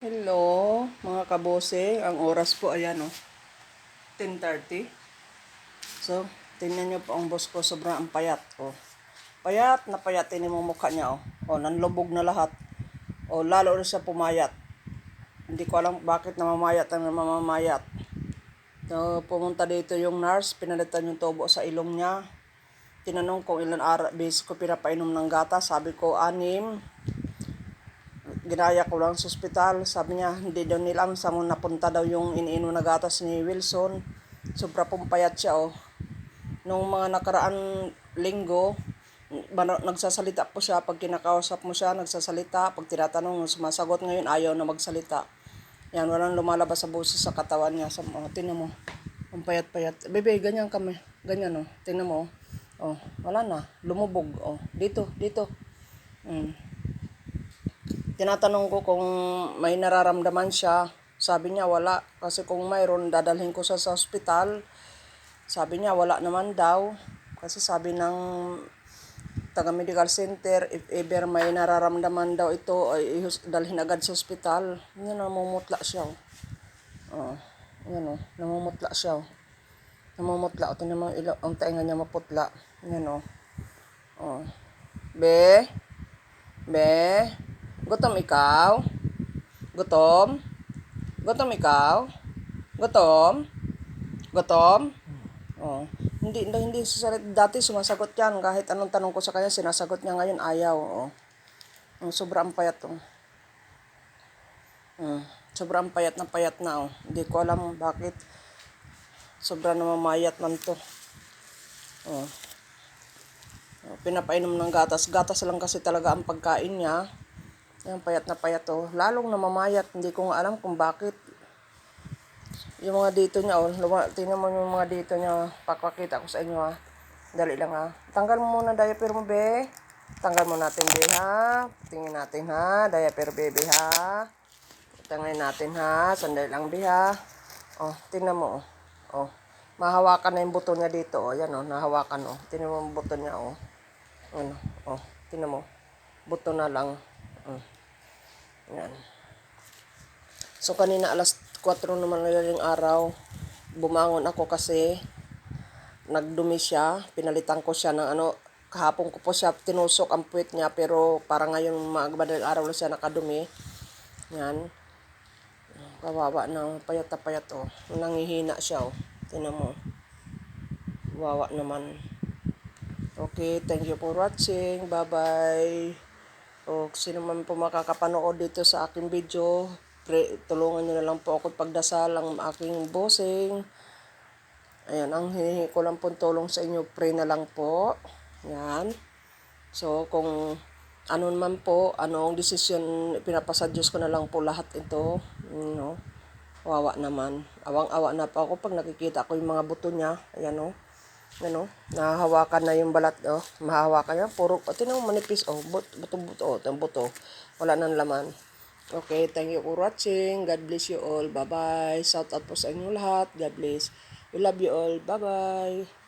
Hello, mga kabose. Ang oras po, ayan, 10:30. So, tingnan nyo po ang boss ko. Sobrang ang payat, Payat na payat. Tingnan mo mukha niya, nanlubog na lahat. Lalo na siya pumayat. Hindi ko alam bakit namamayat ang namamayat. So, pumunta dito yung nurse. Pinalitan yung tubo sa ilong niya. Tinanong kung ilan beses ko pinapainom ng gata. Sabi ko, 6. Ginaya ko lang sa ospital. Sabi niya, hindi daw nila alam saan napunta daw yung iniinom na gatas ni Wilson. Sobra pumpayat siya, Nung mga nakaraan linggo, nagsasalita po siya. Pag kinakausap mo siya, nagsasalita. Pag tinatanong, sumasagot. Ngayon, ayaw na magsalita. Yan, walang lumalabas sa boses sa katawan niya. Tingnan mo. Ang payat-payat. Bebe, ganyan kami. Ganyan, Tingnan mo, wala na. Lumubog, Dito. Tinatanong ko kung may nararamdaman siya. Sabi niya wala. Kasi kung mayroon, dadalhin ko siya sa ospital. Sabi niya wala naman daw. Kasi sabi ng taga-medical center, if ever may nararamdaman daw ito, ay dalhin agad sa ospital. Yan, namumutla siya. Yan, namumutla siya. Namumutla. Tingnan mo ang tainga niya maputla. Yan, Be? Gutom ikaw? Gutom? Gutom ikaw? Gutom? Gutom? Hindi sasalit. Dati sumasagot yan. Kahit anong tanong ko sa kanya, sinasagot niya. Ngayon ayaw, Sobrang payat, Sobrang payat na, Hindi ko alam bakit. Sobrang namamayat man to. Pinapainom ng gatas. Gatas lang kasi talaga ang pagkain niya. Yung payat na payat, Lalong namamayat. Hindi ko nga alam kung bakit. Yung mga dito niya, tingnan mo yung mga dito niya. Pakakita ko sa inyo, Dali lang, Tanggal mo muna diaper mo, be. Tanggal mo natin, be, ha. Tingin natin, ha. Diaper, baby, ha. Tanggalin natin, ha. Sandali lang, be, ha. Tingnan mo, Mahawakan na yung buto niya dito, Yan, nahawakan, Tingnan mo yung buto niya, Tingnan mo. Buto na lang. Yan. So, kanina alas 4 naman yung araw. Bumangon ako kasi nagdumi siya. Pinalitan ko siya ng kahapon ko po siya tinusok ang puwet niya, pero para ngayon madaling araw na siya nakadumi. Yan. Kawawa na, payat na payat, Nangihina siya, Tingnan mo. Kawawa naman. Okay, thank you for watching. Bye-bye. Sino man po makakapanood dito sa aking video, tulungan nyo na lang po ako pagdasal ang aking bossing. Ayan, ang hinihingi ko lang po tulong sa inyo, pray na lang po. Yan. So, kung ano man po, anong desisyon, pinapasa Diyos ko na lang po lahat ito. Wawa naman. Awang-awa na po ako pag nakikita ko yung mga buto niya. Ayan, nahahawakan na yung balat, mahahawakan yan, puro, tinong manipis, buto, wala nang laman. Okay, thank you for watching. God bless you all. Bye-bye. Shout out po sa inyo lahat. God bless. We love you all. Bye-bye.